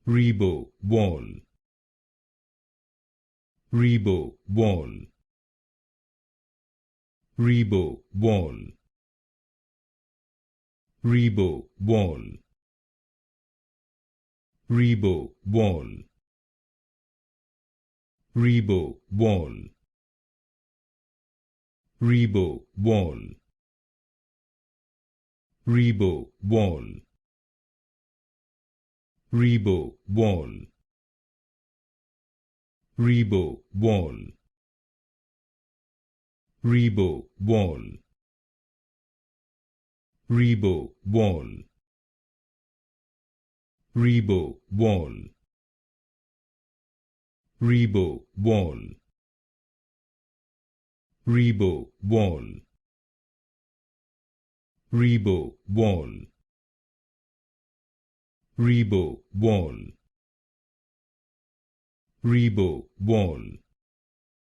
REBO Wall, REBO Wall, REBO Wall, REBO Wall, REBO Wall, REBO Wall, REBO Wall, REBO Wall, REBO Wall, REBO Wall, REBO Wall, REBO Wall, REBO Wall, REBO Wall, REBO Wall, REBO Wall, REBO Wall, REBO Wall,